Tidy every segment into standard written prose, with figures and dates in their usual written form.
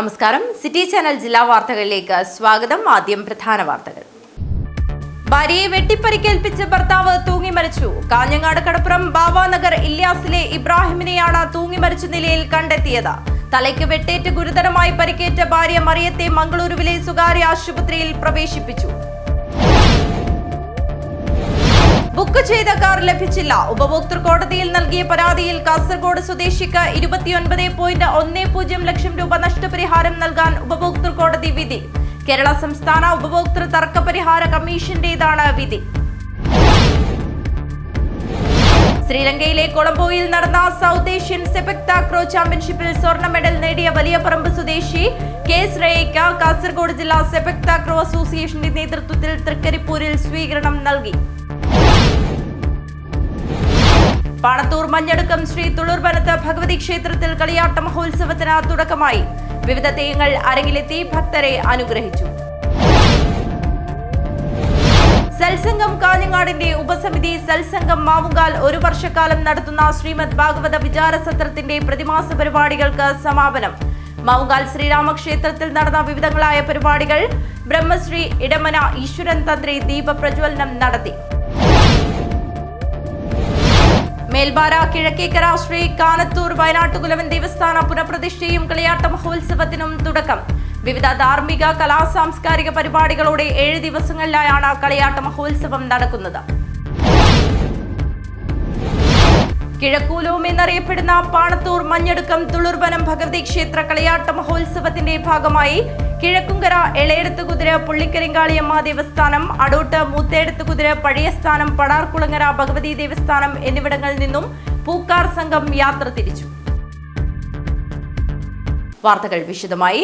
നമസ്കാരം. City channel ജില്ലാ വാർത്തകളിലേക്ക് സ്വാഗതം. ആദ്യം പ്രധാന വാർത്തകൾ. ഭാര്യയെ വെട്ടിപ്പരിക്കേൽപ്പിച്ച് ഭർത്താവ് തൂങ്ങി മരിച്ചു. കാഞ്ഞങ്ങാട് കടപ്പുറം ബാവാനഗർ ഇല്യാസിലെ ഇബ്രാഹിമിനെയാണ് തൂങ്ങി മരിച്ച നിലയിൽ കണ്ടെത്തിയത്. തലയ്ക്ക് വെട്ടേറ്റ് ഗുരുതരമായി പരിക്കേറ്റ ഭാര്യ മറിയത്തെ മംഗളൂരുവിലെ സ്വകാര്യ ആശുപത്രിയിൽ പ്രവേശിപ്പിച്ചു. ബുക്ക് ചെയ്ത കാർ ലഭിച്ചില്ല. ഉപഭോക്തൃ കോടതിയിൽ നൽകിയ പരാതിയിൽ കാസർഗോഡ് സ്വദേശിക്ക് 29.10 ലക്ഷം രൂപ നഷ്ടപരിഹാരം നൽകാൻ ഉപഭോക്തൃ കോടതി വിധി. കേരള സംസ്ഥാന ഉപഭോക്തൃ തർക്ക പരിഹാര കമ്മീഷന്റേതാണ് വിധി. ശ്രീലങ്കയിലെ കൊളംബോയിൽ നടന്ന സൗത്ത് ഏഷ്യൻ സെപക് താക്രോ ചാമ്പ്യൻഷിപ്പിൽ സ്വർണ്ണ മെഡൽ നേടിയ വലിയപറമ്പ് സ്വദേശി കെ ശ്രേയയ്ക്ക് കാസർഗോഡ് ജില്ലാ സെപക് താക്രോ അസോസിയേഷന്റെ നേതൃത്വത്തിൽ തൃക്കരിപ്പൂരിൽ സ്വീകരണം നൽകി. പാണത്തൂർ മഞ്ഞടുക്കം ശ്രീ തുളൂർബനത്ത് ഭഗവതി ക്ഷേത്രത്തിൽ കളിയാട്ട മഹോത്സവത്തിന് തുടക്കമായി. വിവിധ തെയ്യങ്ങൾ അരങ്ങിലെത്തി ഭക്തരെ അനുഗ്രഹിച്ചു. സത്സംഗം കാഞ്ഞങ്ങാടിന്റെ ഉപസമിതി സത്സംഗം മാവുങ്കാൽ 1 വർഷക്കാലം നടത്തുന്ന ശ്രീമദ് ഭാഗവത വിചാര സത്രത്തിന്റെ പ്രതിമാസ പരിപാടികൾക്ക് സമാപനം. മാവുങ്കാൽ ശ്രീരാമക്ഷേത്രത്തിൽ നടന്ന വിവിധങ്ങളായ പരിപാടികൾ ബ്രഹ്മശ്രീ ഇടമന ഈശ്വരൻ തന്ത്രി ദീപപ്രജ്വലനം നടത്തി. മേൽബാര കിഴക്കേക്കര ശ്രീ കാനത്തൂർ വയനാട്ടുകുലവൻ ദേവസ്ഥാന പുനഃപ്രതിഷ്ഠയും കളിയാട്ട മഹോത്സവത്തിനും തുടക്കം. വിവിധ ധാർമ്മിക കലാ സാംസ്കാരിക പരിപാടികളോടെ 7 ദിവസങ്ങളിലായാണ് കളിയാട്ട മഹോത്സവം നടക്കുന്നത്. കിഴക്കൂലോം എന്നറിയപ്പെടുന്ന പാണത്തൂർ മഞ്ഞടുക്കം തുളുർബനം ഭഗവതി ക്ഷേത്ര കളിയാട്ട മഹോത്സവത്തിന്റെ ഭാഗമായി കിഴക്കുംകര എളയെടുത്തുകുതിര പുള്ളിക്കരിങ്കാളിയമ്മ ദേവസ്ഥാനം, അടൂട്ട് മൂത്തേടുത്തുകുതിര പഴയസ്ഥാനം, പടാർകുളങ്ങര ഭഗവതി ദേവസ്ഥാനം എന്നിവിടങ്ങളിൽ നിന്നും പൂക്കാർ സംഘം യാത്ര തിരിച്ചു. വാർത്തകൾ വിശദമായി.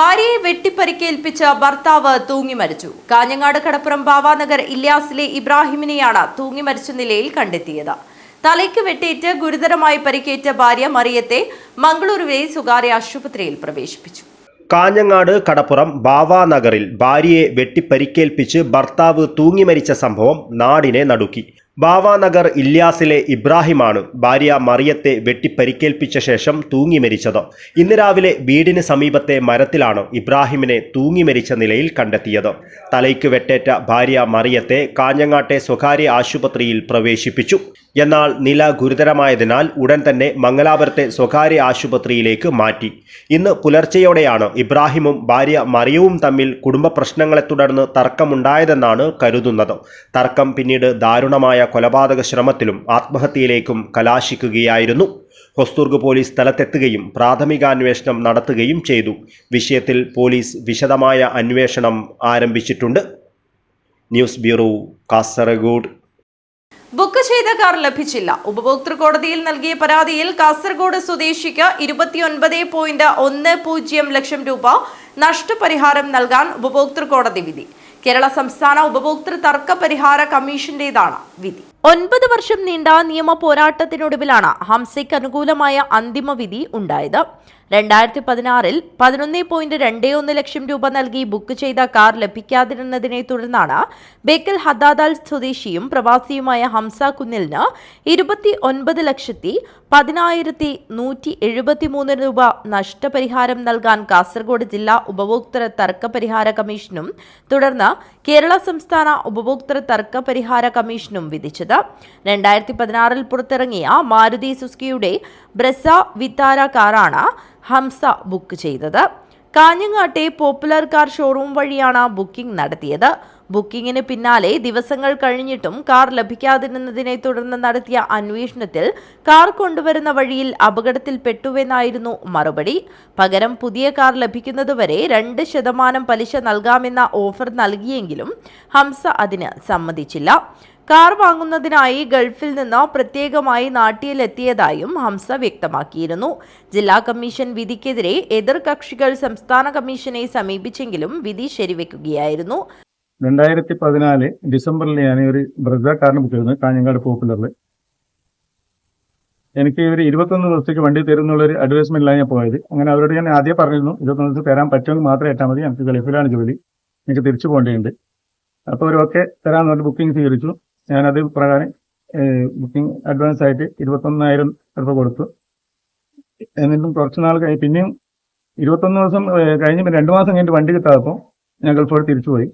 ഭാര്യയെ വെട്ടിപ്പരിക്കേൽപ്പിച്ച ഭർത്താവ് തൂങ്ങി മരിച്ചു. കാഞ്ഞങ്ങാട് കടപ്പുറം ബാവാനഗർ ഇല്യാസിലെ ഇബ്രാഹിമിനെയാണ് തൂങ്ങി മരിച്ച നിലയിൽ കണ്ടെത്തിയത്. തലയ്ക്ക് വെട്ടേറ്റ് ഗുരുതരമായി പരിക്കേറ്റ ഭാര്യ മറിയത്തെ മംഗളൂരുവിലെ സ്വകാര്യ ആശുപത്രിയിൽ പ്രവേശിപ്പിച്ചു. കാഞ്ഞങ്ങാട് കടപ്പുറം ബാവാനഗറിൽ ഭാര്യയെ വെട്ടിപ്പരിക്കേൽപ്പിച്ച് ഭർത്താവ് തൂങ്ങി മരിച്ച സംഭവം നാടിനെ നടുക്കി. ബാവാനഗർ ഇല്യാസിലെ ഇബ്രാഹിമാണ് ഭാര്യ മറിയത്തെ വെട്ടിപ്പരിക്കേൽപ്പിച്ച ശേഷം തൂങ്ങി മരിച്ചത്. ഇന്ന് രാവിലെ വീടിന് സമീപത്തെ മരത്തിലാണ് ഇബ്രാഹിമിനെ തൂങ്ങി മരിച്ച നിലയിൽ കണ്ടെത്തിയത്. തലയ്ക്ക് വെട്ടേറ്റ ഭാര്യ മറിയത്തെ കാഞ്ഞങ്ങാട്ടെ സ്വകാര്യ ആശുപത്രിയിൽ പ്രവേശിപ്പിച്ചു. എന്നാൽ നില ഗുരുതരമായതിനാൽ ഉടൻ തന്നെ മംഗലാപുരത്തെ സ്വകാര്യ ആശുപത്രിയിലേക്ക് മാറ്റി. ഇന്ന് പുലർച്ചെയോടെയാണ് ഇബ്രാഹിമും ഭാര്യ മറിയവും തമ്മിൽ കുടുംബ പ്രശ്നങ്ങളെ തുടർന്ന് തർക്കമുണ്ടായതെന്നാണ് കരുതുന്നത്. തർക്കം പിന്നീട് ദാരുണമായ കൊലപാതക ശ്രമത്തിലും ആത്മഹത്യയിലേക്കും കലാശിക്കുകയായിരുന്നു. ഹൊസ്ദുർഗ് പോലീസ് സ്ഥലത്തെത്തുകയും പ്രാഥമികാന്വേഷണം നടത്തുകയും ചെയ്തു. വിഷയത്തിൽ പോലീസ് വിശദമായ അന്വേഷണം ആരംഭിച്ചിട്ടുണ്ട്. News bureau, Kasaragod. ബുക്ക് ചെയ്ത കാർ ലഭിച്ചില്ല. ഉപഭോക്തൃ കോടതിയിൽ നൽകിയ പരാതിയിൽ കാസർഗോഡ് സ്വദേശിക്ക് 29.10 ലക്ഷം രൂപ നഷ്ടപരിഹാരം നൽകാൻ ഉപഭോക്തൃ കോടതി വിധി. കേരള സംസ്ഥാന ഉപഭോക്തൃ തർക്ക പരിഹാര കമ്മീഷന്റേതാണ് വിധി. 9 വർഷം നീണ്ട നിയമ പോരാട്ടത്തിനൊടുവിലാണ് ഹംസയ്ക്ക് അനുകൂലമായ അന്തിമ വിധി ഉണ്ടായത്. 2016-ൽ 11.21 ലക്ഷം രൂപ നൽകി ബുക്ക് ചെയ്ത കാർ ലഭിക്കാതിരുന്നതിനെ തുടർന്നാണ് ബേക്കൽ ഹദാദാൽ സ്വദേശിയും പ്രവാസിയുമായ ഹംസ കുന്നിലിന് 29,10,173 രൂപ നഷ്ടപരിഹാരം നൽകാൻ കാസർഗോഡ് ജില്ലാ ഉപഭോക്തൃ തർക്ക പരിഹാര കമ്മീഷനും തുടർന്ന് കേരള സംസ്ഥാന ഉപഭോക്തൃ തർക്ക പരിഹാര കമ്മീഷനും വിധിച്ചത്. 2016-ൽ പുറത്തിറങ്ങിയ മാരുതി സുസുക്കിയുടെ ബ്രെസ വിത്താര കാറാണ് ഹംസ ബുക്ക് ചെയ്തത്. കാഞ്ഞങ്ങാട്ടെ പോപ്പുലർ കാർ ഷോറൂം വഴിയാണ് ബുക്കിംഗ് നടത്തിയത്. ബുക്കിംഗിന് പിന്നാലെ ദിവസങ്ങൾ കഴിഞ്ഞിട്ടും കാർ ലഭിക്കാതിരുന്നതിനെ തുടർന്ന് നടത്തിയ അന്വേഷണത്തിൽ കാർ കൊണ്ടുവരുന്ന വഴിയിൽ അപകടത്തിൽപ്പെട്ടുവെന്നായിരുന്നു മറുപടി. പകരം പുതിയ കാർ ലഭിക്കുന്നതുവരെ 2% പലിശ നൽകാമെന്ന ഓഫർ നൽകിയെങ്കിലും ഹംസ അതിന് സമ്മതിച്ചില്ല. കാർ വാങ്ങുന്നതിനായി ഗൾഫിൽ നിന്ന് പ്രത്യേകമായി നാട്ടിലെത്തിയതായും ഹംസ വ്യക്തമാക്കിയിരുന്നു. ജില്ലാ കമ്മീഷൻ വിധിക്കെതിരെ എതിർകക്ഷികൾ സംസ്ഥാന കമ്മീഷനെ സമീപിച്ചെങ്കിലും വിധി ശരിവെക്കുകയായിരുന്നു. 2014 ഡിസംബറിൽ ഞാൻ ഒരു ബ്രസ കാറിന് ബുക്ക് ചെയ്തത് കാഞ്ഞങ്ങാട് പോപ്പുലറിൽ. എനിക്ക് ഇവർ 21 ദിവസത്തേക്ക് വണ്ടി തരുന്നുള്ളൊരു അഡ്വർടൈസ്മെന്റിലാണ് ഞാൻ പോയത്. അങ്ങനെ അവരോട് ഞാൻ ആദ്യം പറഞ്ഞിരുന്നു 21 ദിവസം തരാൻ പറ്റുമെങ്കിൽ മാത്രമേ ഏറ്റാൽ മതി, എനിക്ക് ഗൾഫിലാണ് ജോലി, എനിക്ക് തിരിച്ചു പോകേണ്ടതുണ്ട്. അപ്പോൾ അവരൊക്കെ തരാമെന്ന് പറഞ്ഞ് ബുക്കിംഗ് സ്വീകരിച്ചു. ഞാനത് പ്രകാരം ബുക്കിംഗ് അഡ്വാൻസ് ആയിട്ട് 21,000 രൂപ കൊടുത്തു. എന്നിട്ടും കുറച്ച് നാൾ പിന്നെയും 21 ദിവസം കഴിഞ്ഞ് 2 മാസം കഴിഞ്ഞിട്ട് വണ്ടി കിട്ടാത്തപ്പോൾ ഞാൻ ഗൾഫോട് തിരിച്ചുപോയി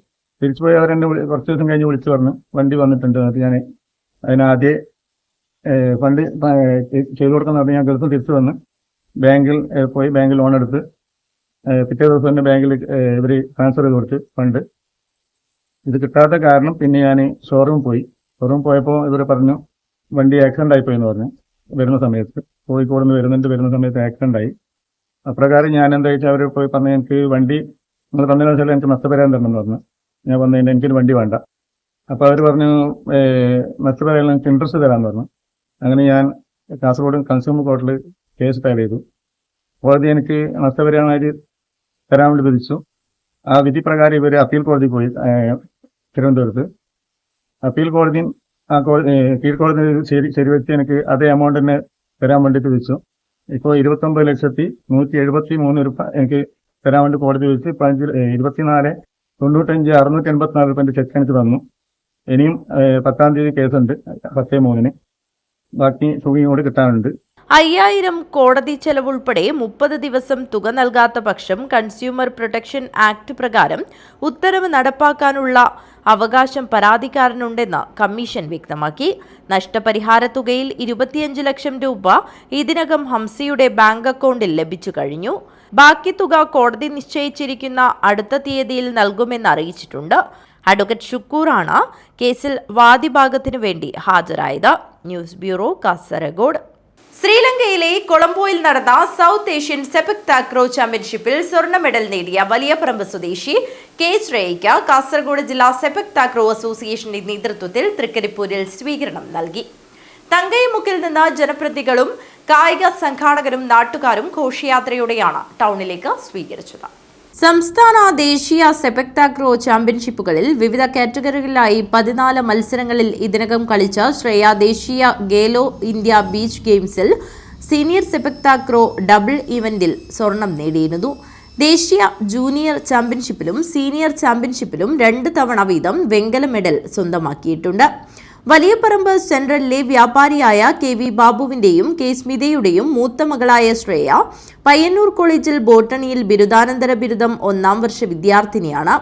അവരെന്നെ കുറച്ച് ദിവസം കഴിഞ്ഞ് വിളിച്ചു പറഞ്ഞു വണ്ടി വന്നിട്ടുണ്ട്. അത് ഞാൻ അതിനാദ്യം ഫണ്ട് ചെയ്തു കൊടുക്കുന്ന പറഞ്ഞ് ഞാൻ ഗൾഫിൽ തിരിച്ചു വന്ന് ബാങ്കിൽ പോയി ബാങ്കിൽ ലോൺ എടുത്ത് പിറ്റേ ദിവസം തന്നെ ബാങ്കിൽ ഇവർ ട്രാൻസ്ഫർ ചെയ്ത് കൊടുത്ത് ഫണ്ട്. ഇത് കിട്ടാത്ത കാരണം പിന്നെ ഞാൻ ഷോറൂം പോയപ്പോൾ ഇവർ പറഞ്ഞു വണ്ടി ആക്സിഡൻ്റ് ആയിപ്പോയി എന്ന് പറഞ്ഞു. വരുന്ന സമയത്ത് കോഴിക്കോട് നിന്ന് വരുന്ന സമയത്ത് ആക്സിഡൻ്റ് ആയി. അപ്രകാരം ഞാൻ എന്താ വെച്ചാൽ അവർ പോയി പറഞ്ഞു എനിക്ക് വണ്ടി നിങ്ങൾ തന്നതിന് വെച്ചാൽ എനിക്ക് നഷ്ടപരിഹാരം തരണമെന്ന് പറഞ്ഞു. ഞാൻ പറഞ്ഞതിൻ്റെ എനിക്കൊരു വണ്ടി വേണ്ട. അപ്പോൾ അവർ പറഞ്ഞു നഷ്ടപരിഹാരം എനിക്ക് ഇൻട്രസ്റ്റ് തരാമെന്ന് പറഞ്ഞു. അങ്ങനെ ഞാൻ കാസർഗോഡ് കൺസ്യൂമർ കോർട്ടിൽ കേസ് ഫയൽ ചെയ്തു. കോടതി എനിക്ക് നഷ്ടപരിഹാരമായിട്ട് തരാൻ വേണ്ടി വിധിച്ചു. ആ വിധി പ്രകാരം ഇവർ അപ്പീൽ കോടതി പോയി തിരുവനന്തപുരത്ത്. അപ്പീൽ കോടതി കീഴ്ക്കോടതി ശരിവെച്ച് എനിക്ക് അതേ എമൗണ്ട് തന്നെ തരാൻ വേണ്ടിയിട്ട് വിധിച്ചു. ഇപ്പോൾ 29,173,000 രൂപ എനിക്ക് തരാൻ വേണ്ടി കോടതി വിധിച്ച് 24,95,684 രൂപ ചെക്ക് എനിക്ക് തന്നു. ഇനിയും 10-ാം തീയതി കേസുണ്ട് 10/3. ബാക്കി തുകയും കൂടി കിട്ടാനുണ്ട്. 5,000 കോടതി ചെലവുൾപ്പെടെ 30 ദിവസം തുക നൽകാത്ത പക്ഷം കൺസ്യൂമർ പ്രൊട്ടക്ഷൻ ആക്ട് പ്രകാരം ഉത്തരവ് നടപ്പാക്കാനുള്ള അവകാശം പരാതിക്കാരനുണ്ടെന്ന് കമ്മീഷൻ വ്യക്തമാക്കി. നഷ്ടപരിഹാര തുകയിൽ 25 ലക്ഷം രൂപ ഇതിനകം ഹംസയുടെ ബാങ്ക് അക്കൗണ്ടിൽ ലഭിച്ചു കഴിഞ്ഞു. ബാക്കി തുക കോടതി നിശ്ചയിച്ചിരിക്കുന്ന അടുത്ത തീയതിയിൽ നൽകുമെന്ന് അറിയിച്ചിട്ടുണ്ട്. അഡ്വക്കേറ്റ് ഷുക്കൂറാണ് കേസിൽ വാദിഭാഗത്തിനു വേണ്ടി ഹാജരായത്. News bureau, Kasaragod. ശ്രീലങ്കയിലെ കൊളംബോയിൽ നടന്ന സൗത്ത് ഏഷ്യൻ സെപക് താക്രോ ചാമ്പ്യൻഷിപ്പിൽ സ്വർണ്ണ മെഡൽ നേടിയ വലിയപറമ്പ് സ്വദേശി കെ ശ്രേയയ്ക്ക് കാസർഗോഡ് ജില്ലാ സെപക് താക്രോ അസോസിയേഷന്റെ നേതൃത്വത്തിൽ തൃക്കരിപ്പൂരിൽ സ്വീകരണം നൽകി. തങ്കയമുക്കിൽ നിന്ന് ജനപ്രതിനിധികളും കായിക സംഘാടകരും നാട്ടുകാരും ഘോഷയാത്രയോടെയാണ് ടൗണിലേക്ക് സ്വീകരിച്ചത്. സംസ്ഥാന ദേശീയ സെപക് താക്രോ ചാമ്പ്യൻഷിപ്പുകളിൽ വിവിധ കാറ്റഗറികളിലായി 14 മത്സരങ്ങളിൽ ഇതിനകം കളിച്ച ശ്രേയ ദേശീയ ഗേലോ ഇന്ത്യ ബീച്ച് ഗെയിംസിൽ സീനിയർ സെപക് താക്രോ ഡബിൾ ഇവന്റിൽ സ്വർണം നേടിയിരുന്നു. ദേശീയ ജൂനിയർ ചാമ്പ്യൻഷിപ്പിലും സീനിയർ ചാമ്പ്യൻഷിപ്പിലും 2 തവണ വീതം വെങ്കല മെഡൽ സ്വന്തമാക്കിയിട്ടുണ്ട്. വലിയപറമ്പ് സെൻട്രലിലെ വ്യാപാരിയായ KV ബാബുവിന്റെയും K സ്മിതയുടെയും മൂത്ത മകളായ ശ്രേയ പയ്യന്നൂർ കോളേജിൽ ബോട്ടണിയിൽ ബിരുദാനന്തര ബിരുദം 1-ാം വർഷ വിദ്യാർത്ഥിനിയാണ്.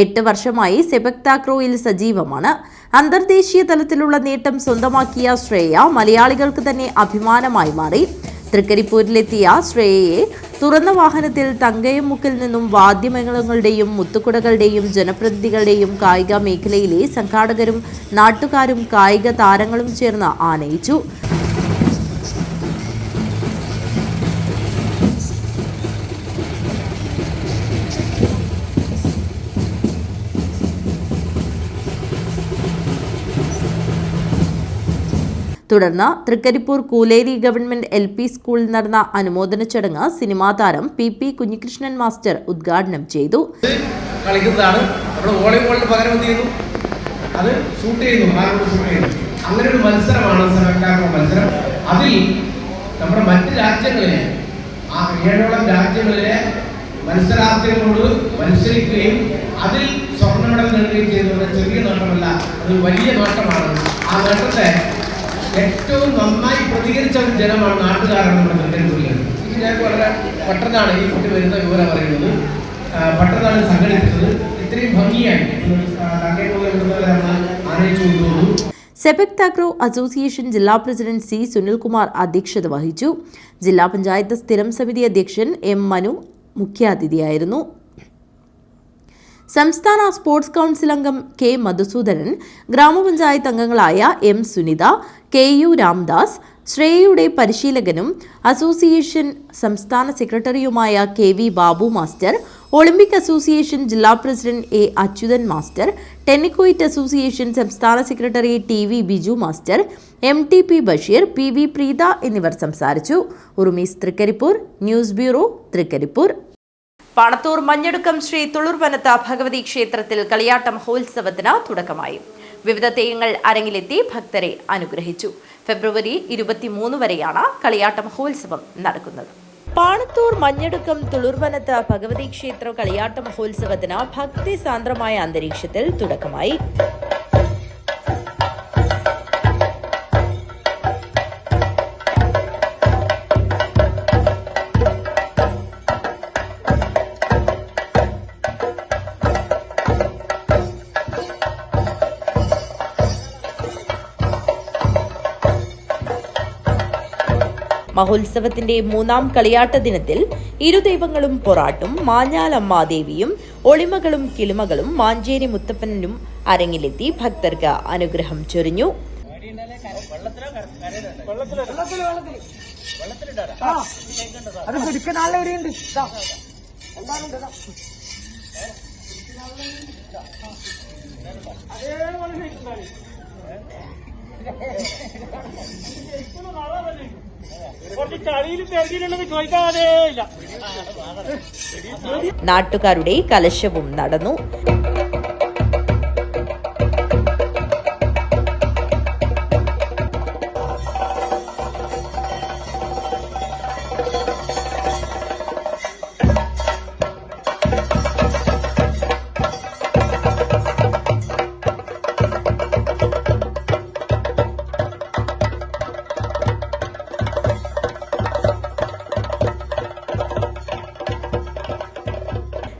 8 വർഷമായി സെപക് താക്രോയിൽ സജീവമാണ്. അന്തർദേശീയ തലത്തിലുള്ള നേട്ടം സ്വന്തമാക്കിയ ശ്രേയ മലയാളികൾക്ക് തന്നെ അഭിമാനമായി മാറി. തൃക്കരിപ്പൂരിലെത്തിയ ശ്രേയയെ തുറന്ന വാഹനത്തിൽ തങ്കയമുക്കിൽ നിന്നും വാദ്യമേളങ്ങളുടെയും മുത്തുകുടകളുടെയും ജനപ്രതിനിധികളുടെയും കായിക മേഖലയിലെ സംഘാടകരും നാട്ടുകാരും കായിക താരങ്ങളും ചേർന്ന് ആനയിച്ചു. തുടർന്ന് തൃക്കരിപ്പൂർ കൂലേരി ഗവൺമെന്റ് LP സ്കൂളിൽ നടന്ന അനുമോദന ചടങ്ങ് സിനിമാ താരം PP കുഞ്ഞികൃഷ്ണൻ മാസ്റ്റർ ഉദ്ഘാടനം ചെയ്തു. കളിക്കുന്നതാണ് നമ്മുടെ വോളിബോളിന് പകരം എന്ത് ചെയ്യുന്നു, അത് ഷൂട്ട് ചെയ്യുന്നു. അങ്ങനെ ഒരു മത്സരമാണ് സെപക് മത്സരം. അതിൽ നമ്മുടെ മറ്റ് രാജ്യങ്ങളിലെ 7ഓളം രാജ്യങ്ങളിലെ മത്സരാർത്ഥികളോട് മത്സരിക്കുകയും അതിൽ സ്വർണ്ണ മെഡൽ നേടുകയും ചെയ്തത് ചെറിയ നേട്ടമല്ല, അത് വലിയ നേട്ടമാണ്. ആ നേട്ടത്തെ ഏറ്റവും നന്നായി പ്രതികരിച്ച ഒരു ജനമാണ് നാട്ടുകാരാണ് നമ്മുടെ തൃക്കരിപ്പൂരിൽ. ഞാൻ വളരെ പെട്ടെന്നാണ് ഈ കുട്ടി വരുന്ന വിവരം പറയുന്നത്. പെട്ടെന്നാണ് സംഘടിപ്പിച്ചത്. ഇത്രയും ഭംഗിയായി ആനയിച്ചു കൊണ്ടുവന്നു. സെപക് താക്രോ അസോസിയേഷൻ ജില്ലാ പ്രസിഡന്റ് C സുനിൽകുമാർ അധ്യക്ഷത വഹിച്ചു. ജില്ലാ പഞ്ചായത്ത് സ്ഥിരം സമിതി അധ്യക്ഷൻ M മനു മുഖ്യാതിഥിയായിരുന്നു. സംസ്ഥാന സ്പോർട്സ് കൗൺസിൽ അംഗം K മധുസൂദനൻ, ഗ്രാമപഞ്ചായത്ത് അംഗങ്ങളായ M സുനിത, KU രാംദാസ്, ശ്രേയയുടെ പരിശീലകനും അസോസിയേഷൻ സംസ്ഥാന സെക്രട്ടറിയുമായ KV Babu master, Olympic association ജില്ലാ president A Achuthan master, tennikoit association സംസ്ഥാന secretary TV Biju master, MTP Basheer, PV Preetha എന്നിവർ സംസാരിച്ചു. Urumees Trikaripur, news bureau, Trikaripur. പാണത്തൂർ മഞ്ഞടുക്കം ശ്രീ തുളുർവനത്ത ഭഗവതി ക്ഷേത്രത്തിൽ കളിയാട്ട മഹോത്സവത്തിന് തുടക്കമായി. വിവിധ തെയ്യങ്ങൾ അരങ്ങിലെത്തി ഭക്തരെ അനുഗ്രഹിച്ചു. ഫെബ്രുവരി 23 വരെയാണ് കളിയാട്ട മഹോത്സവം നടക്കുന്നത്. പാണത്തൂർ മഞ്ഞടുക്കം തുളുർവനത്ത ഭഗവതി ക്ഷേത്ര കളിയാട്ട മഹോത്സവത്തിന് ഭക്തി സാന്ദ്രമായ അന്തരീക്ഷത്തിൽ തുടക്കമായി. മഹോത്സവത്തിന്റെ 3ാം കളിയാട്ട ദിനത്തിൽ ഇരുദൈവങ്ങളും പൊറാട്ടും മാഞ്ഞാലമ്മാദേവിയും ഒളിമകളും കിളിമകളും മാഞ്ചേരി മുത്തപ്പനും അരങ്ങിലെത്തി ഭക്തർക്ക് അനുഗ്രഹം ചൊരിഞ്ഞു. നാട്ടുകാരുടെ കലശവും നടന്നു.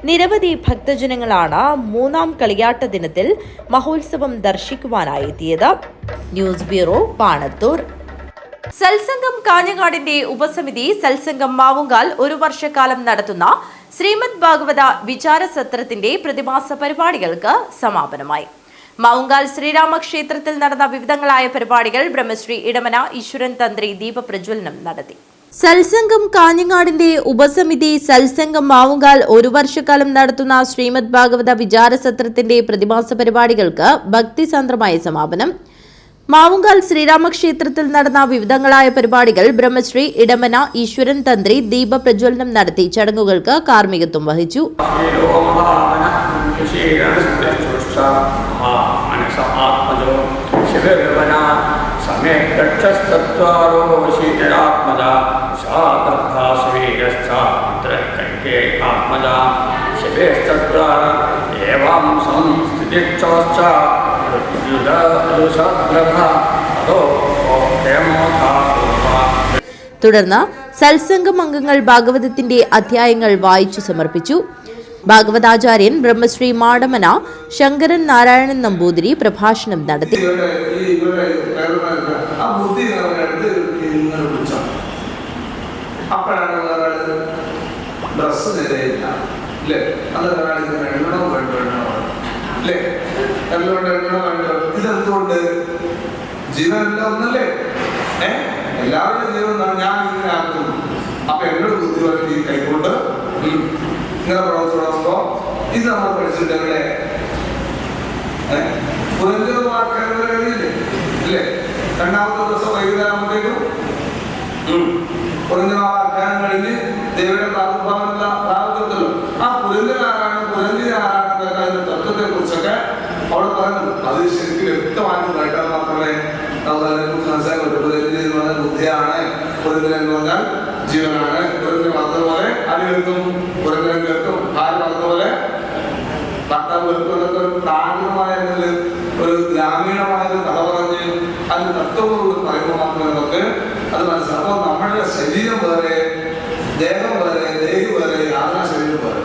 നിരവധി ഭക്തജനങ്ങളാണ് 3ാം കളിയാട്ട ദിനത്തിൽ മഹോത്സവം ദർശിക്കുവാനായി എത്തിയത്. News bureau, Panathur. സത്സംഗം കാഞ്ഞങ്ങാടിന്റെ ഉപസമിതി സത്സംഗം മാവുങ്കാൽ 1 വർഷക്കാലം നടത്തുന്ന ശ്രീമദ് ഭാഗവത വിചാരസത്രത്തിന്റെ പ്രതിമാസ പരിപാടികൾക്ക് സമാപനമായി. മാവുങ്കാൽ ശ്രീരാമക്ഷേത്രത്തിൽ നടന്ന വിവിധങ്ങളായ പരിപാടികൾ ബ്രഹ്മശ്രീ ഇടമന ഈശ്വരൻ തന്ത്രി ദീപപ്രജ്വലനം നടത്തി. സത്സംഗം കാഞ്ഞങ്ങാടിന്റെ ഉപസമിതി സത്സംഗം മാവുങ്കാൽ 1 വർഷക്കാലം നടത്തുന്ന ശ്രീമദ് ഭാഗവത വിചാരസത്രത്തിന്റെ പ്രതിമാസ പരിപാടികൾക്ക് ഭക്തിസാന്ദ്രമായ സമാപനം. മാവുങ്കാൽ ശ്രീരാമക്ഷേത്രത്തിൽ നടന്ന വിവിധങ്ങളായ പരിപാടികൾ ബ്രഹ്മശ്രീ ഇടമന ഈശ്വരൻ തന്ത്രി ദീപപ്രജ്വലനം നടത്തി ചടങ്ങുകൾക്ക് കാർമ്മികത്വം വഹിച്ചു. തുടർന്ന് സത്സംഗം അംഗങ്ങൾ ഭാഗവതത്തിന്റെ അധ്യായങ്ങൾ വായിച്ചു സമർപ്പിച്ചു. ഭാഗവതാചാര്യൻ ബ്രഹ്മശ്രീ മാടമന ശങ്കരൻ നാരായണൻ നമ്പൂതിരി പ്രഭാഷണം നടത്തി. ഇതെന്തുകൊണ്ട് ജീവനല്ല ഒന്നല്ലേ? എല്ലാവരുടെ ജീവൻ ഞാൻ ഇങ്ങനെ ആക്കുന്നു. അപ്പൊ എന്നോട് ബുദ്ധിപറ്റി കൈകൊണ്ട് ഇങ്ങനെ പ്രവർത്തി തുടങ്ങുമ്പോ ഇത് നമ്മൾ പഠിച്ചിട്ടുണ്ടെങ്കിലേ പുനരുദ്ധമാക്കാൻ കഴിയില്ലേ? ഇല്ലേ? 2ാമത്തെ ദിവസം വൈകുന്നേരത്തേക്കും പുനരുദ്ധമാക്കാൻ കഴിഞ്ഞ് ദേവിയുടെ പ്രാദുർഭാവമുള്ള പ്രാർത്ഥിച്ചല്ലോ. ആ പുനരുദ്ധനാരായണ തത്വത്തെ കുറിച്ചൊക്കെ അവിടെ പറഞ്ഞു. അത് ശരിക്കും വ്യക്തമായിട്ട് കേട്ടാൽ മാത്രമേ നമുക്ക് അതിനെക്കുറിച്ച് മനസ്സിലാക്കാൻ പറ്റൂ. പുനരുദ്ധ ബുദ്ധിയാണ്, പുനരുദ്ധ എന്ന് പറഞ്ഞാൽ ജീവനാണ്. പുനരുദ്ധ പറഞ്ഞതുപോലെ അടികൾക്കും പുനരുദ്ധർക്കും ഭാര്യ പറഞ്ഞതുപോലെ ഭർത്താവ് വെറുക്കുന്നതൊക്കെ ഒരു പ്രാകൃതമായ ഒരു ഗ്രാമീണമായ കഥ പറഞ്ഞ് അതിന് തത്വങ്ങളോട് പറയുമ്പോൾ മാത്രമേ നമുക്ക് അത് മനസ്സിലാക്കും. അപ്പോൾ നമ്മുടെ ശരീരം വേറെ, ദേഹം വേറെ, ദേഹി വേറെ, യാത്രാ ശരീരം വേറെ.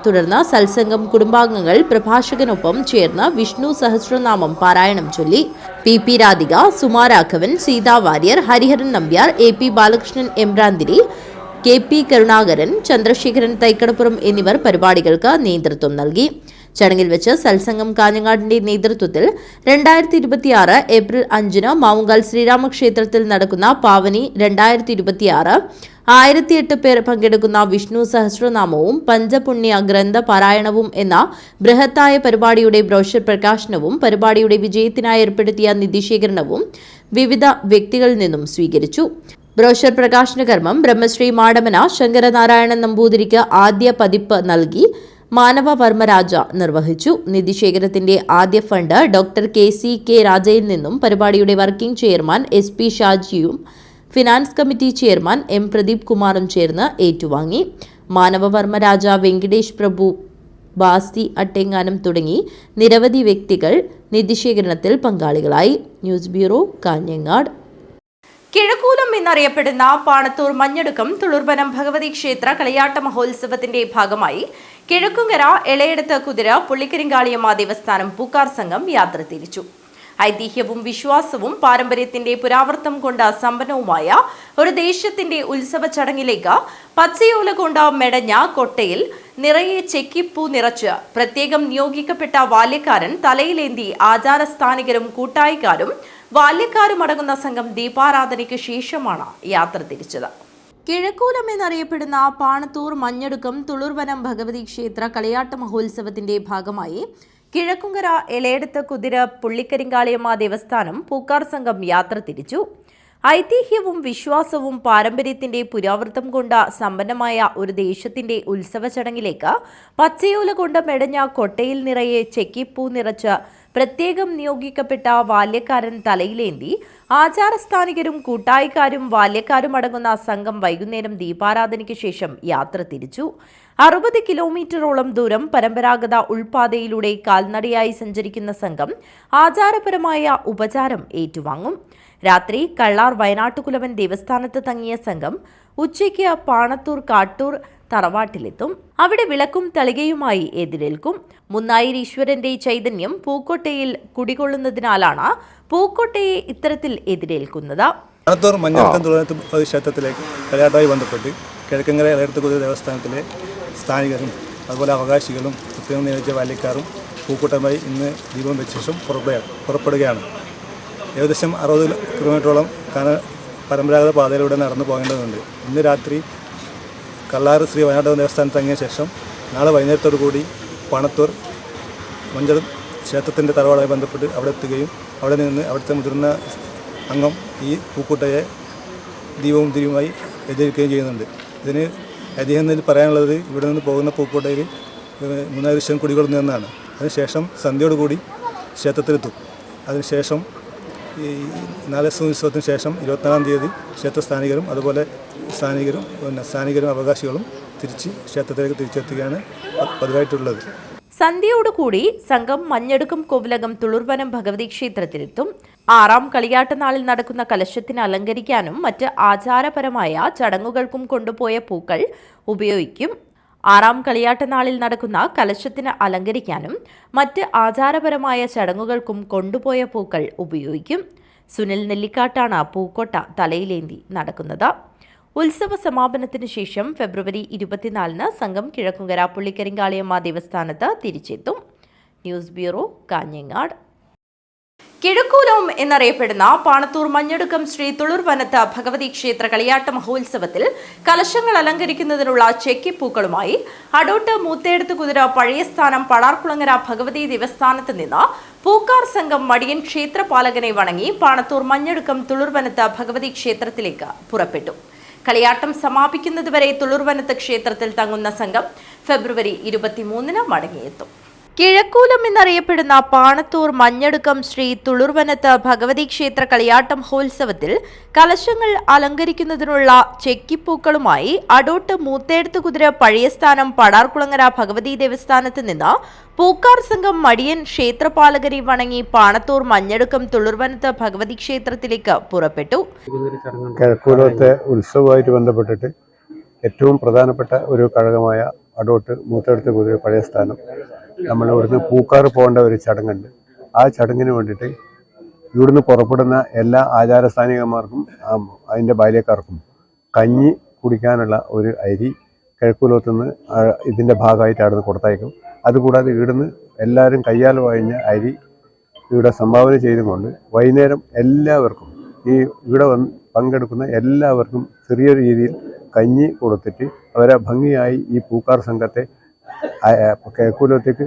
തുടർന്ന് സത്സംഗം കുടുംബാംഗങ്ങൾ പ്രഭാഷകനൊപ്പം ചേർന്ന് വിഷ്ണു സഹസ്രനാമം പാരായണം ചൊല്ലി. P Radhika, Sumaraghavan, Seetha Warrier, Hariharan Nambiar, AP Balakrishnan Embranthiri, KP Karunakaran, Chandrasekharan Thaikkadappuram എന്നിവർ പരിപാടികൾക്ക് നേതൃത്വം നൽകി. ചടങ്ങിൽ വെച്ച് സത്സംഗം കാഞ്ഞങ്ങാടിന്റെ നേതൃത്വത്തിൽ 2026 ഏപ്രിൽ 5 മാവുങ്കാൽ ശ്രീരാമക്ഷേത്രത്തിൽ നടക്കുന്ന പാവനി 2026 1008 പേർ പങ്കെടുക്കുന്ന വിഷ്ണു സഹസ്രനാമവും പഞ്ചപുണ്യ ഗ്രന്ഥ പാരായണവും എന്ന ബൃഹത്തായ പരിപാടിയുടെ ബ്രോഷർ പ്രകാശനവും പരിപാടിയുടെ വിജയത്തിനായി ഏർപ്പെടുത്തിയ നിധിശേഖരണവും വിവിധ വ്യക്തികളിൽ നിന്നും സ്വീകരിച്ചു. ബ്രോഷർ പ്രകാശന കർമ്മം ബ്രഹ്മശ്രീ മാടമന ശങ്കരനാരായണൻ നമ്പൂതിരിക്ക് ആദ്യ പതിപ്പ് നൽകി മാനവവർമ്മരാജ നിർവഹിച്ചു. നിധിശേഖരത്തിന്റെ ആദ്യ ഫണ്ട് ഡോക്ടർ KCK രാജയിൽ നിന്നും പരിപാടിയുടെ വർക്കിംഗ് ചെയർമാൻ SP ഷാജിയും finance committee chairman M Pradeep കുമാറും ചേർന്ന് ഏറ്റുവാങ്ങി. മാനവവർമ്മരാജ, വെങ്കിടേഷ് പ്രഭു, ബാസി അട്ടെങ്ങാനം തുടങ്ങി നിരവധി വ്യക്തികൾ നിധിശേഖരണത്തിൽ പങ്കാളികളായി. News bureau, Kanhangad. കിഴക്കൂലം എന്നറിയപ്പെടുന്ന പാണത്തൂർ മഞ്ഞടുക്കം തുളുർബനം ഭഗവതി ക്ഷേത്ര കളിയാട്ട മഹോത്സവത്തിന്റെ ഭാഗമായി കിഴക്കുങ്കര എളയെടുത്ത് കുതിര പുള്ളിക്കരിങ്കാളിയമ്മ ദേവസ്ഥാനം പൂക്കാർ സംഘം യാത്ര തിരിച്ചു. ഐതിഹ്യവും വിശ്വാസവും പാരമ്പര്യത്തിന്റെ പുരാവർത്തം കൊണ്ട് സമ്പന്നവുമായ ഒരു ദേശത്തിന്റെ ഉത്സവ ചടങ്ങിലേക്ക് പച്ചയോല കൊണ്ട് മെടഞ്ഞ കൊട്ടയിൽ നിറയെ ചെക്കിപ്പൂ നിറച്ച് പ്രത്യേകം നിയോഗിക്കപ്പെട്ട ബാല്യക്കാരൻ തലയിലേന്തി ആചാരസ്ഥാനികരും കൂട്ടായിക്കാരും ബാല്യക്കാരും അടങ്ങുന്ന സംഘം ദീപാരാധനയ്ക്ക് ശേഷമാണ് യാത്ര തിരിച്ചത്. കിഴക്കൂലം എന്നറിയപ്പെടുന്ന പാണത്തൂർ മഞ്ഞടുക്കം തുളുർവനം ഭഗവതി ക്ഷേത്ര കളിയാട്ട മഹോത്സവത്തിന്റെ ഭാഗമായി കിഴക്കുങ്കര എളയെടുത്ത് കുതിര പുള്ളിക്കരിങ്കാളിയമ്മ ദേവസ്ഥാനം പൂക്കാർ സംഘം യാത്ര തിരിച്ചു. ഐതിഹ്യവും വിശ്വാസവും പാരമ്പര്യത്തിന്റെ പുരാവൃത്തം കൊണ്ട് സമ്പന്നമായ ഒരു ദേശത്തിന്റെ ഉത്സവ ചടങ്ങിലേക്ക് പച്ചയോല കൊണ്ട് മെടഞ്ഞ കൊട്ടയിൽ നിറയെ ചെക്കിപ്പൂ നിറച്ച് പ്രത്യേകം നിയോഗിക്കപ്പെട്ട ബാല്യക്കാരൻ തലയിലേന്തി ആചാരസ്ഥാനികരും കൂട്ടായിക്കാരും ബാല്യക്കാരും അടങ്ങുന്ന സംഘം വൈകുന്നേരം ദീപാരാധനയ്ക്ക് ശേഷം യാത്ര തിരിച്ചു. 60 കിലോമീറ്ററോളം ദൂരം പരമ്പരാഗത ഉൾപാതയിലൂടെ കാൽനടയായി സഞ്ചരിക്കുന്ന സംഘം ആചാരപരമായ ഉപചാരം ഏറ്റുവാങ്ങും. രാത്രി കള്ളാർ വയനാട്ടുകുലവൻ ദേവസ്ഥാനത്ത് തങ്ങിയ സംഘം ഉച്ചയ്ക്ക് പാണത്തൂർ കാട്ടൂർ തറവാട്ടിലെത്തും. അവിടെ വിളക്കും തളികയുമായി എതിരേൽക്കും. മുന്നായിരി ഈശ്വരന്റെ ചൈതന്യം പൂക്കോട്ടയിൽ കുടികൊള്ളുന്നതിനാലാണ് പൂക്കോട്ടയെ ഇത്തരത്തിൽ എതിരേൽക്കുന്നത്. പാണത്തൂർ മഞ്ഞടുക്കം തുളുവനം ക്ഷേത്രത്തിലേക്ക് കളിയാട്ടവുമായി ബന്ധപ്പെട്ട് കിഴക്കങ്കര എളയെടുത്ത് കുതിര ദേവസ്ഥാനത്തിലെ സ്ഥാനികരും അതുപോലെ അവകാശികളും പ്രത്യേകം നിയോഗിച്ച ബാല്യക്കാരും പൂക്കൂട്ടമായി ഇന്ന് ദീപം വെച്ച ശേഷം പുറപ്പെടുകയാണ്. ഏകദേശം 60 കിലോമീറ്ററോളം പരമ്പരാഗത പാതയിലൂടെ നടന്നു പോകേണ്ടതുണ്ട്. ഇന്ന് രാത്രി കള്ളാറ് ശ്രീ വയനാട് ദേവസ്ഥാനത്ത് തങ്ങിയ ശേഷം നാളെ വൈകുന്നേരത്തോടു കൂടി പാണത്തൂർ മഞ്ചടും ക്ഷേത്രത്തിൻ്റെ തറവാടുമായി ബന്ധപ്പെട്ട് അവിടെ എത്തുകയും അവിടെ നിന്ന് അവിടുത്തെ മുതിർന്ന അംഗം ഈ പൂക്കൂട്ടയെ ദീപവും തിരിയുമായി എതിർക്കുകയും ചെയ്യുന്നുണ്ട്. ഇതിന് ഐതിഹ്യത്തിൽ പറയാനുള്ളത് ഇവിടെ നിന്ന് പോകുന്ന പൂക്കോട്ടയിൽ 3 ദിവസം കുടികൊള്ളുന്നു എന്നാണ്. അതിനുശേഷം സന്ധ്യയോടുകൂടി ക്ഷേത്രത്തിലെത്തും. അതിനുശേഷം ഈ 4 ദിവസം ഉത്സവത്തിന് ശേഷം 24-ാം തീയതി ക്ഷേത്രസ്ഥാനികരും അതുപോലെ സ്ഥാനികരും അവകാശികളും തിരിച്ച് ക്ഷേത്രത്തിലേക്ക് തിരിച്ചെത്തുകയാണ് പതിവായിട്ടുള്ളത്. സന്ധ്യയോടുകൂടി സംഘം മഞ്ഞടുക്കം കോവിലകം തുളുർവനം ഭഗവതി ക്ഷേത്രത്തിലെത്തും. 6ാം കളിയാട്ട നാളിൽ നടക്കുന്ന കലശത്തിന് അലങ്കരിക്കാനും മറ്റ് ആചാരപരമായ ചടങ്ങുകൾക്കും കൊണ്ടുപോയ പൂക്കൾ ഉപയോഗിക്കും. 6ാം കളിയാട്ട നാളിൽ നടക്കുന്ന കലശത്തിന് അലങ്കരിക്കാനും മറ്റ് ആചാരപരമായ ചടങ്ങുകൾക്കും കൊണ്ടുപോയ പൂക്കൾ ഉപയോഗിക്കും. സുനിൽ നെല്ലിക്കാട്ടാണ് പൂക്കോട്ട തലയിലേന്തി നടക്കുന്നത്. ഉത്സവ സമാപനത്തിന് ശേഷം ഫെബ്രുവരി 24-ന് സംഘം കിഴക്കുങ്കര പുള്ളിക്കരിങ്കാളിയമ്മ ദേവസ്ഥാനത്ത് തിരിച്ചെത്തും. News bureau, Kanhangad. കിഴക്കൂലം എന്നറിയപ്പെടുന്ന പാണത്തൂർ മഞ്ഞടുക്കം ശ്രീ തുളുർവനത്ത് ഭഗവതി ക്ഷേത്ര കളിയാട്ട മഹോത്സവത്തിൽ കലശങ്ങൾ അലങ്കരിക്കുന്നതിനുള്ള ചെക്കിപ്പൂക്കളുമായി അടോട്ട് മൂത്തേടത്ത് കുതിര പഴയ സ്ഥാനം പടാർകുളങ്ങര ഭഗവതി ദേവസ്ഥാനത്ത് നിന്ന് പൂക്കാർ സംഘം മടിയൻ ക്ഷേത്രപാലകനെ വണങ്ങി പാണത്തൂർ മഞ്ഞടുക്കം തുളുർവനത്ത് ഭഗവതി ക്ഷേത്രത്തിലേക്ക് പുറപ്പെട്ടു. കളിയാട്ടം സമാപിക്കുന്നതുവരെ തുളുർവനത്ത് ക്ഷേത്രത്തിൽ തങ്ങുന്ന സംഘം ഫെബ്രുവരി 23-ന് മടങ്ങിയെത്തും. കിഴക്കൂലം എന്നറിയപ്പെടുന്ന പാണത്തൂർ മഞ്ഞടുക്കം ശ്രീ തുളുർവനത്ത് ഭഗവതി ക്ഷേത്ര കളിയാട്ട മഹോത്സവത്തിൽ കലശങ്ങൾ അലങ്കരിക്കുന്നതിനുള്ള ചെക്കിപ്പൂക്കളുമായി അടോട്ട് മൂത്തേടത്ത് കുതിര പഴയ സ്ഥാനം പടാർകുളങ്ങര ഭഗവതി ദേവസ്ഥാനത്ത് നിന്ന് പൂക്കാർ സംഘം മടിയൻ ക്ഷേത്രപാലകരെ വണങ്ങി പാണത്തൂർ മഞ്ഞടുക്കം തുളുർവനത്ത് ഭഗവതി ക്ഷേത്രത്തിലേക്ക് പുറപ്പെട്ടു. കിഴക്കൂലത്തെ ഉത്സവവുമായിട്ട് ബന്ധപ്പെട്ടിട്ട് ഏറ്റവും പ്രധാനപ്പെട്ട ഒരു ഘടകമായ അടോട്ട് മൂത്തേടത്ത് കുതിര പഴയ സ്ഥാനം നമ്മൾ ഇവിടുന്ന് പൂക്കാർ പോകേണ്ട ഒരു ചടങ്ങുണ്ട്. ആ ചടങ്ങിന് വേണ്ടിയിട്ട് ഇവിടുന്ന് പുറപ്പെടുന്ന എല്ലാ ആചാരസ്ഥാനികന്മാർക്കും അതിൻ്റെ ബാല്യക്കാർക്കും കഞ്ഞി കുടിക്കാനുള്ള ഒരു അരി കിഴക്കൂലത്തുനിന്ന് ഇതിൻ്റെ ഭാഗമായിട്ട് അവിടുന്ന് കൊടുത്തയക്കും. അതുകൂടാതെ ഇവിടുന്ന് എല്ലാവരും കയ്യാൽ വഴിഞ്ഞ അരി ഇവിടെ സംഭാവന ചെയ്തുകൊണ്ട് വൈകുന്നേരം എല്ലാവർക്കും ഈ ഇവിടെ പങ്കെടുക്കുന്ന എല്ലാവർക്കും ചെറിയ രീതിയിൽ കഞ്ഞി കൊടുത്തിട്ട് അവരെ ഭംഗിയായി ഈ പൂക്കാർ സംഘത്തെ കിഴക്കൂലത്തേക്ക്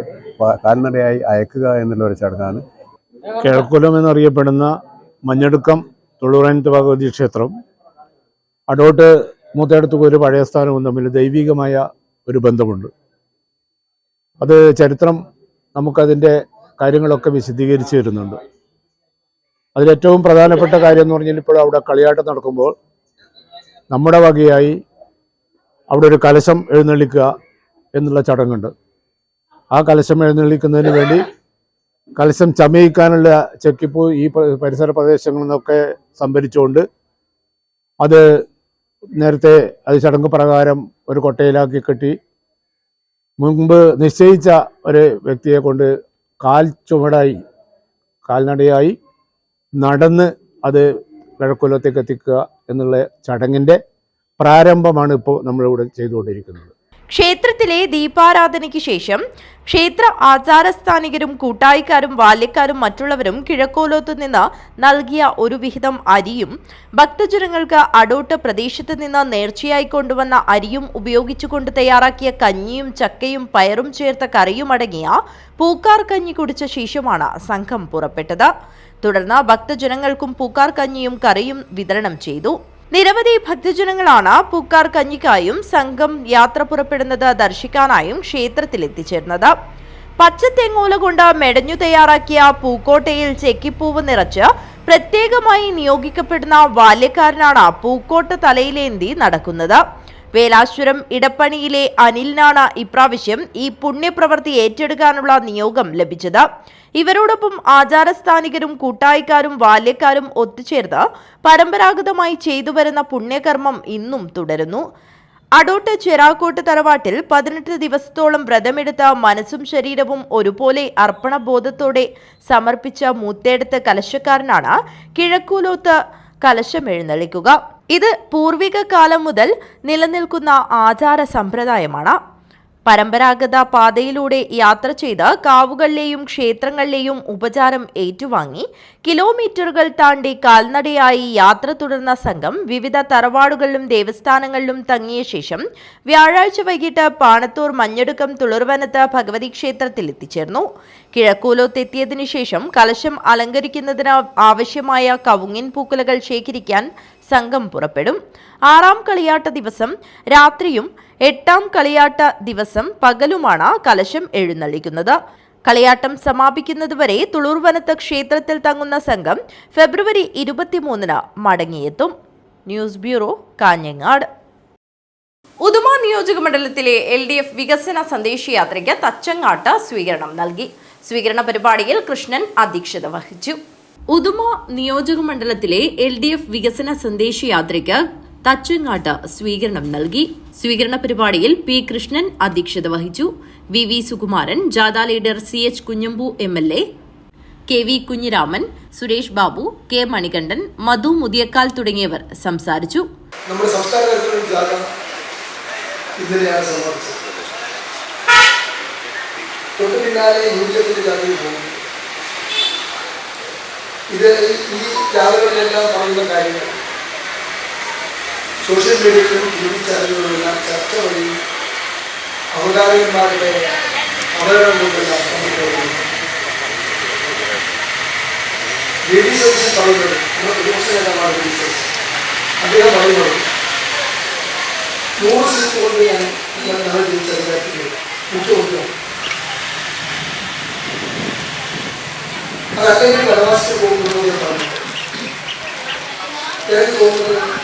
കാൽനടയായി അയക്കുക എന്നുള്ള ഒരു ചടങ്ങാണ്. കിഴക്കൂലം എന്നറിയപ്പെടുന്ന മഞ്ഞടുക്കം തുളുവനത്ത് ഭഗവതി ക്ഷേത്രം അടോട്ട് മൂത്തേടത്ത് ഒരു പഴയ സ്ഥാനവും തമ്മിൽ ദൈവികമായ ഒരു ബന്ധമുണ്ട്. അത് ചരിത്രം നമുക്കതിൻ്റെ കാര്യങ്ങളൊക്കെ വിശദീകരിച്ചു വരുന്നുണ്ട്. അതിലേറ്റവും പ്രധാനപ്പെട്ട കാര്യം എന്ന് പറഞ്ഞാൽ ഇപ്പോൾ അവിടെ കളിയാട്ടം നടക്കുമ്പോൾ നമ്മുടെ വകയായി അവിടെ ഒരു കലശം എഴുന്നള്ളിക്കുക എന്നുള്ള ചടങ്ങുണ്ട്. ആ കലശം എഴുന്നള്ളിക്കുന്നതിന് വേണ്ടി കലശം ചമയിക്കാനുള്ള ചെക്കിപ്പൂ ഈ പരിസര പ്രദേശങ്ങളിൽ നിന്നൊക്കെ സംഭരിച്ചുകൊണ്ട് അത് നേരത്തെ അത് ചടങ്ങ് പ്രകാരം ഒരു കൊട്ടയിലാക്കി കെട്ടി മുൻപ് നിശ്ചയിച്ച ഒരു വ്യക്തിയെ കൊണ്ട് കാൽ കാൽനടയായി നടന്ന് അത് കിഴക്കൊല്ലത്തേക്ക് എത്തിക്കുക എന്നുള്ള ചടങ്ങിൻ്റെ പ്രാരംഭമാണ് ഇപ്പോൾ നമ്മളിവിടെ ചെയ്തുകൊണ്ടിരിക്കുന്നത്. ക്ഷേത്രത്തിലെ ദീപാരാധനയ്ക്ക് ശേഷം ക്ഷേത്ര ആചാരസ്ഥാനികരും കൂട്ടായിക്കാരും ബാല്യക്കാരും മറ്റുള്ളവരും കിഴക്കോലോത്തു നിന്ന് നൽകിയ ഒരു വിഹിതം അരിയും ഭക്തജനങ്ങൾക്ക് അടോട്ട് പ്രദേശത്ത് നിന്ന് നേർച്ചയായി കൊണ്ടുവന്ന അരിയും ഉപയോഗിച്ചുകൊണ്ട് തയ്യാറാക്കിയ കഞ്ഞിയും ചക്കയും പയറും ചേർത്ത കറിയും അടങ്ങിയ പൂക്കാർ കഞ്ഞി കുടിച്ച ശേഷമാണ് സംഘം പുറപ്പെട്ടത്. തുടർന്ന് ഭക്തജനങ്ങൾക്കും പൂക്കാർ കഞ്ഞിയും കറിയും വിതരണം ചെയ്തു. നിരവധി ഭക്തജനങ്ങളാണ് പൂക്കാർ കഞ്ഞിക്കായും സംഘം യാത്ര പുറപ്പെടുന്നത് ദർശിക്കാനായും ക്ഷേത്രത്തിൽ എത്തിച്ചേർന്നത്. പച്ചത്തേങ്ങോല കൊണ്ട് മെടഞ്ഞു തയ്യാറാക്കിയ പൂക്കോട്ടയിൽ ചെക്കിപ്പൂവ് നിറച്ച് പ്രത്യേകമായി നിയോഗിക്കപ്പെടുന്ന ബാല്യക്കാരനാണ് പൂക്കോട്ട തലയിലേന്തി നടക്കുന്നത്. വേലാശ്വരം ഇടപ്പണിയിലെ അനിലിനാണ് ഇപ്രാവശ്യം ഈ പുണ്യപ്രവൃത്തി ഏറ്റെടുക്കാനുള്ള നിയോഗം ലഭിച്ചത്. ഇവരോടൊപ്പം ആചാരസ്ഥാനികരും കൂട്ടായിക്കാരും ബാല്യക്കാരും ഒത്തുചേർന്ന് പരമ്പരാഗതമായി ചെയ്തുവരുന്ന പുണ്യകർമ്മം ഇന്നും തുടരുന്നു. അടോട്ട് ചെറാക്കോട്ട് തറവാട്ടിൽ 18 ദിവസത്തോളം വ്രതമെടുത്ത മനസ്സും ശരീരവും ഒരുപോലെ അർപ്പണബോധത്തോടെ സമർപ്പിച്ച മൂത്തേടത്ത് കലശക്കാരനാണ് കിഴക്കൂലോത്ത് കലശം എഴുന്നള്ളിക്കുക. ഇത് പൂർവിക കാലം മുതൽ നിലനിൽക്കുന്ന ആചാര സമ്പ്രദായമാണ്. പരമ്പരാഗത പാതയിലൂടെ യാത്ര ചെയ്ത് കാവുകളിലെയും ക്ഷേത്രങ്ങളിലെയും ഉപചാരം ഏറ്റുവാങ്ങി കിലോമീറ്ററുകൾ താണ്ടി കാൽനടയായി യാത്ര തുടർന്ന സംഘം വിവിധ തറവാടുകളിലും ദേവസ്ഥാനങ്ങളിലും തങ്ങിയ ശേഷം വ്യാഴാഴ്ച വൈകിട്ട് പാണത്തൂർ മഞ്ഞടുക്കം തുളുർവനത്ത് ഭഗവതി ക്ഷേത്രത്തിൽ എത്തിച്ചേർന്നു. കിഴക്കൂലോത്തെത്തിയതിനു ശേഷം കലശം അലങ്കരിക്കുന്നതിന് ആവശ്യമായ കവുങ്ങിൻ പൂക്കുലകൾ ശേഖരിക്കാൻ സംഘം പുറപ്പെടും. 6-ാം കളിയാട്ട ദിവസം രാത്രിയും 8-ാം കളിയാട്ട ദിവസം പകലുമാണ് കലശം എഴുന്നള്ളിക്കുന്നത്. കളിയാട്ടം സമാപിക്കുന്നതുവരെ തുളൂർവനത്ത് ക്ഷേത്രത്തിൽ തങ്ങുന്ന സംഘം ഫെബ്രുവരി 23-ന് മടങ്ങിയെത്തും. News bureau, Kanhangad. ഉദുമ നിയോജക മണ്ഡലത്തിലെ LDF വികസന സന്ദേശയാത്രയ്ക്ക് തച്ചങ്ങാട്ട് സ്വീകരണം നൽകി. സ്വീകരണ പരിപാടിയിൽ കൃഷ്ണൻ അധ്യക്ഷത വഹിച്ചു. ഉദുമ നിയോജക മണ്ഡലത്തിലെ LDF വികസന സന്ദേശയാത്രയ്ക്ക് തച്ചങ്ങാട്ട് സ്വീകരണം നൽകി. സ്വീകരണ പരിപാടിയിൽ P. കൃഷ്ണൻ അധ്യക്ഷത വഹിച്ചു. VV സുകുമാരൻ, ജാഥ leader CH Kunhambu MLA, KV Kunhiraman, Suresh Babu, K. Manikandan, Madhu Muthiyakkal തുടങ്ങിയവർ സംസാരിച്ചു. നമ്മുടെ സംസ്ഥാന തലത്തിലുള്ള ജാഥ ഇന്നലെയാണ് സമാപിച്ചത്. തൊട്ടു പിന്നാലെ UDF-ന്റെ ജാഥയിൽ പോകും. ഇത് ഈ ജാഥകളിലെല്ലാം പറയുന്ന കാര്യങ്ങൾ സോഷ്യൽ മീഡിയയിലും ടി.വി. ചാനലുകളിലെല്ലാം ചർച്ച വഴി അവതാരകന്മാരുടെ അവതരണം കൊണ്ടെല്ലാം ലേഡി സർവീസ് പറയുന്നത് നമ്മുടെ പ്രതിപക്ഷ നേതാവാണ് ലേഡി സർവീസ്. അദ്ദേഹം പറയുന്നത് 100 സീറ്റ് കൊണ്ട് ഞങ്ങൾ ജയിച്ചതിനായിട്ട് മുഖ്യമന്ത്രിയാണ്. അതല്ലെങ്കിൽ വനവാസത്തിൽ പോകുന്നത് ഞാൻ പറഞ്ഞു. എനിക്ക് തോന്നുന്നത്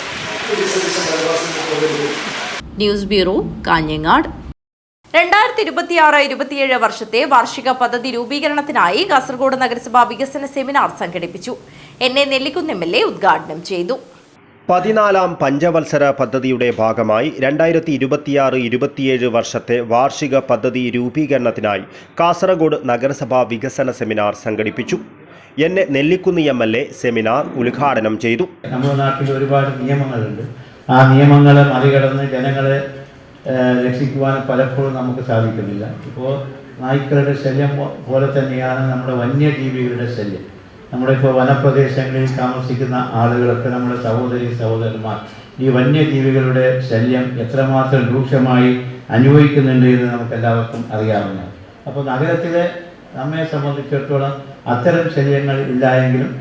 ന്യൂസ് ബ്യൂറോ, കാഞ്ഞങ്ങാട്. 2026-27 വർഷത്തെ വാർഷിക പദ്ധതി രൂപീകരണത്തിനായി കാസർഗോഡ് നഗരസഭ വികസന സെമിനാർ സംഘടിപ്പിച്ചു. NA നെല്ലിക്കുന്ന് MLA ഉദ്ഘാടനം ചെയ്തു. 14-ാം പഞ്ചവത്സര പദ്ധതിയുടെ ഭാഗമായി 2026-27 വർഷത്തെ വാർഷിക പദ്ധതി രൂപീകരണത്തിനായി കാസർഗോഡ് നഗരസഭ വികസന സെമിനാർ സംഘടിപ്പിച്ചു. NA നെല്ലിക്കുന്ന് MLA സെമിനാർ ഉദ്ഘാടനം ചെയ്തു. നമ്മുടെ നാട്ടിൽ ഒരുപാട് നിയമങ്ങളുണ്ട്. ആ നിയമങ്ങളെ മറികടന്ന് ജനങ്ങളെ രക്ഷിക്കുവാൻ പലപ്പോഴും നമുക്ക് സാധിക്കുന്നില്ല. ഇപ്പോൾ നായ്ക്കളുടെ ശല്യം പോലെ തന്നെയാണ് നമ്മുടെ വന്യജീവികളുടെ ശല്യം. നമ്മളിപ്പോൾ വനപ്രദേശങ്ങളിൽ താമസിക്കുന്ന ആളുകളൊക്കെ നമ്മുടെ സഹോദരന്മാർ ഈ വന്യജീവികളുടെ ശല്യം എത്രമാത്രം രൂക്ഷമായി അനുഭവിക്കുന്നുണ്ട് എന്ന് നമുക്കെല്ലാവർക്കും അറിയാവുന്നതാണ്. അപ്പോൾ നഗരത്തിലെ നമ്മെ സംബന്ധിച്ചിടത്തോളം അത്തരം ശല്യങ്ങൾ ഇല്ല എങ്കിലും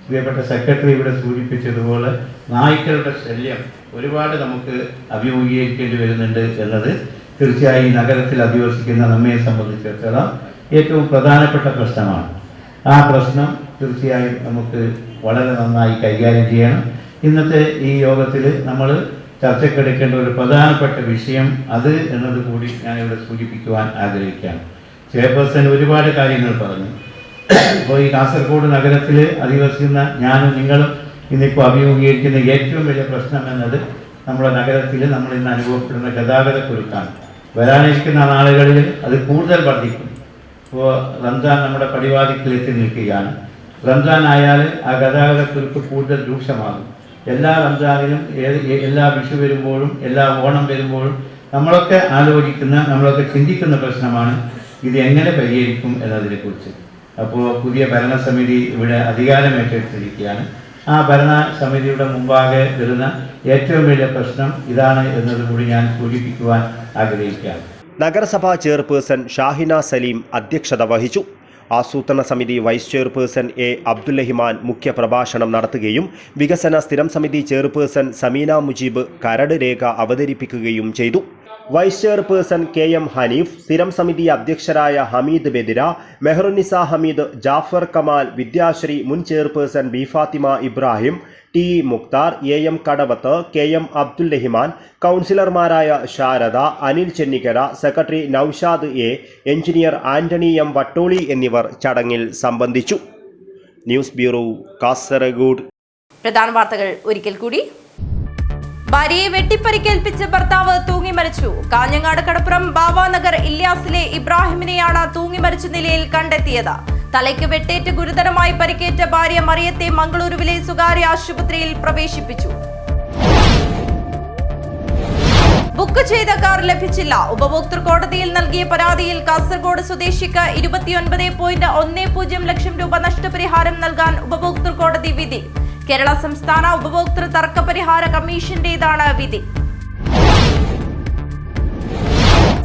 പ്രിയപ്പെട്ട സെക്രട്ടറി ഇവിടെ സൂചിപ്പിച്ചതുപോലെ നായ്ക്കളുടെ ശല്യം ഒരുപാട് നമുക്ക് അഭിമുഖീകരിക്കേണ്ടി വരുന്നുണ്ട് എന്നത് തീർച്ചയായും നഗരത്തിൽ അധിവസിക്കുന്ന നമ്മെ സംബന്ധിച്ചിടത്തോളം ഏറ്റവും പ്രധാനപ്പെട്ട പ്രശ്നമാണ്. ആ പ്രശ്നം തീർച്ചയായും നമുക്ക് വളരെ നന്നായി കൈകാര്യം ചെയ്യണം. ഇന്നത്തെ ഈ യോഗത്തിൽ നമ്മൾ ചർച്ചക്കെടുക്കേണ്ട ഒരു പ്രധാനപ്പെട്ട വിഷയം അത് എന്നത് കൂടി ഞാനിവിടെ സൂചിപ്പിക്കുവാൻ ആഗ്രഹിക്കുകയാണ്. ചെയർപേഴ്സൺ ഒരുപാട് കാര്യങ്ങൾ പറഞ്ഞു. ഇപ്പോൾ ഈ കാസർഗോഡ് നഗരത്തിൽ അധിവസിക്കുന്ന ഞാനും നിങ്ങളും ഇന്നിപ്പോൾ അഭിമുഖീകരിക്കുന്ന ഏറ്റവും വലിയ പ്രശ്നം എന്നത് നമ്മുടെ നഗരത്തിൽ നമ്മൾ ഇന്ന് അനുഭവപ്പെടുന്ന ഗതാഗതക്കുരുക്കാണ്. വരാനിരിക്കുന്ന നാളുകളിൽ അത് കൂടുതൽ വർദ്ധിക്കും. ഇപ്പോൾ റംസാൻ നമ്മുടെ പടിവാതിക്കൽ എത്തി നിൽക്കുകയാണ്. റംസാൻ ആയാൽ ആ ഗതാഗതക്കുരുക്ക് കൂടുതൽ രൂക്ഷമാകും. എല്ലാ റംസാനിലും എല്ലാ വിഷു വരുമ്പോഴും എല്ലാ ഓണം വരുമ്പോഴും നമ്മളൊക്കെ ആലോചിക്കുന്ന, നമ്മളൊക്കെ ചിന്തിക്കുന്ന പ്രശ്നമാണ് ഇത് എങ്ങനെ പരിഹരിക്കും എന്നതിനെക്കുറിച്ച്. അപ്പോൾ പുതിയ ഭരണസമിതി ഇവിടെ അധികാരം ഏറ്റെടുത്തിരിക്കുകയാണ്. ആ ഭരണസമിതിയുടെ മുമ്പാകെ വരുന്ന ഏറ്റവും വലിയ പ്രശ്നം ഇതാണ് എന്നതുകൂടി ഞാൻ സൂചിപ്പിക്കുവാൻ ആഗ്രഹിക്കുകയാണ്. നഗരസഭാ ചെയർപേഴ്സൺ ഷാഹിന സലീം അധ്യക്ഷത വഹിച്ചു. ആസൂത്രണ സമിതി വൈസ് ചെയർപേഴ്സൺ എ അബ്ദുല്ലഹിമാൻ മുഖ്യപ്രഭാഷണം നടത്തുകയും വികസന സ്ഥിരം സമിതി ചെയർപേഴ്സൺ സമീന മുജീബ് കരട് രേഖ അവതരിപ്പിക്കുകയും ചെയ്തു. Vice chairperson K M Haneef, സ്ഥിരം സമിതി അധ്യക്ഷരായ ഹമീദ് ബെദിര, മെഹറുനിസ ഹമീദ്, ജാഫർ കമാൽ, വിദ്യാശ്രീ മുൻ chairperson B Fathima Ibrahim, T Mukthar, A M Kadavath, K M Abdullahiman, കൗൺസിലർമാരായ Sharada, Anil Chennikkara, secretary Naushad A, engineer Antony M Vattoli എന്നിവർ ചടങ്ങിൽ സംബന്ധിച്ചു. News bureau, Kasaragod. പ്രധാന വാർത്തകൾ ഒരിക്കൽ കൂടി. ഭാര്യയെ വെട്ടിപ്പരിക്കേൽപ്പിച്ച് ഭർത്താവ് തൂങ്ങി മരിച്ചു. കാഞ്ഞങ്ങാട് കടപ്പുറം ബാവാനഗർ ഇല്യാസിലെ ഇബ്രാഹിമിനെയാണ് തൂങ്ങി മരിച്ച നിലയിൽ കണ്ടെത്തിയത്. തലയ്ക്ക് വെട്ടേറ്റ് ഗുരുതരമായി പരിക്കേറ്റ ഭാര്യ മറിയത്തെ മംഗളൂരുവിലെ സ്വകാര്യ ആശുപത്രിയിൽ പ്രവേശിപ്പിച്ചു. ബുക്ക് ചെയ്ത കാർ ലഭിച്ചില്ല. ഉപഭോക്തൃ കോടതിയിൽ നൽകിയ പരാതിയിൽ കാസർഗോഡ് സ്വദേശിക്ക് 29.10 ലക്ഷം രൂപ നഷ്ടപരിഹാരം നൽകാൻ ഉപഭോക്തൃ കോടതി വിധി. കേരള സംസ്ഥാന ഉപഭോക്തൃ തർക്ക പരിഹാര കമ്മീഷന്റേതാണ് വിധി.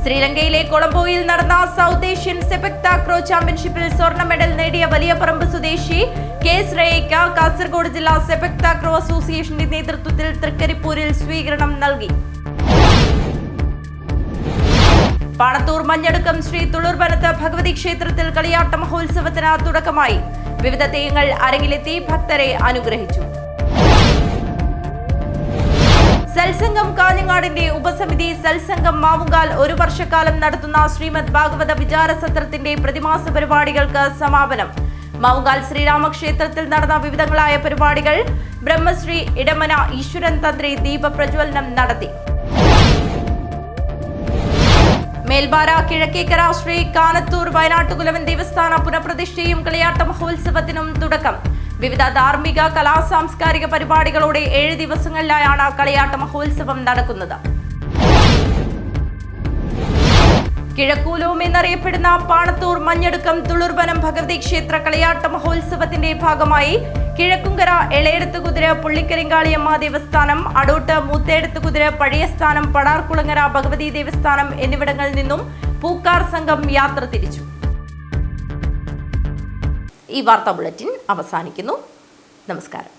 ശ്രീലങ്കയിലെ കൊളംബോയിൽ നടന്ന സൗത്ത് ഏഷ്യൻ സെപക് താക്രോ ചാമ്പ്യൻഷിപ്പിൽ സ്വർണ്ണ മെഡൽ നേടിയ വലിയപറമ്പ് സ്വദേശി കെ ശ്രേയയ്ക്ക് കാസർഗോഡ് ജില്ലാ സെപക് താക്രോ അസോസിയേഷന്റെ നേതൃത്വത്തിൽ തൃക്കരിപ്പൂരിൽ സ്വീകരണം നൽകി. പാണത്തൂർ മഞ്ഞടുക്കം ശ്രീ തുളൂർബനത്ത് ഭഗവതി ക്ഷേത്രത്തിൽ കളിയാട്ട മഹോത്സവത്തിന് തുടക്കമായി. വിവിധ തെയ്യങ്ങൾ അരങ്ങിലെത്തി ഭക്തരെ അനുഗ്രഹിച്ചു. സത്സംഗം കാഞ്ഞങ്ങാടിന്റെ ഉപസമിതി സത്സംഗം മാവുങ്കാൽ 1 വർഷക്കാലം നടത്തുന്ന ശ്രീമദ് ഭാഗവത വിചാര സത്രത്തിന്റെ പ്രതിമാസ പരിപാടികൾക്ക് സമാപനം. മാവുങ്കാൽ ശ്രീരാമക്ഷേത്രത്തിൽ നടന്ന വിവിധങ്ങളായ പരിപാടികൾ ബ്രഹ്മശ്രീ ഇടമന ഈശ്വരൻ തന്ത്രി ദീപപ്രജ്വലനം നടത്തി. മേൽബാര കിഴക്കേക്കര ശ്രീ കാനത്തൂർ വയനാട്ടുകുലവൻ ദേവസ്ഥാന പുനഃപ്രതിഷ്ഠയും കളിയാട്ട മഹോത്സവത്തിനും തുടക്കം. വിവിധ ധാർമ്മിക കലാ സാംസ്കാരിക പരിപാടികളോടെ 7 ദിവസങ്ങളിലായാണ് കളിയാട്ട മഹോത്സവം നടക്കുന്നത്. കിഴക്കൂലൂം എന്നറിയപ്പെടുന്ന പാണത്തൂർ മഞ്ഞടുക്കം തുളുർബനം ഭഗവതി ക്ഷേത്ര കളിയാട്ട മഹോത്സവത്തിന്റെ ഭാഗമായി കിഴക്കുംകര എളയെടുത്തുകുതിര പുള്ളിക്കരിങ്കാളിയമ്മ ദേവസ്ഥാനം, അടൂട്ട് മൂത്തേടുത്തുകുതിര പഴയസ്ഥാനം, പടാർകുളങ്ങര ഭഗവതി ദേവസ്ഥാനം എന്നിവിടങ്ങളിൽ നിന്നും പൂക്കാർ സംഘം യാത്ര തിരിച്ചു. ഈ വാർത്താ ബുള്ളറ്റിൻ അവസാനിക്കുന്നു. നമസ്കാരം.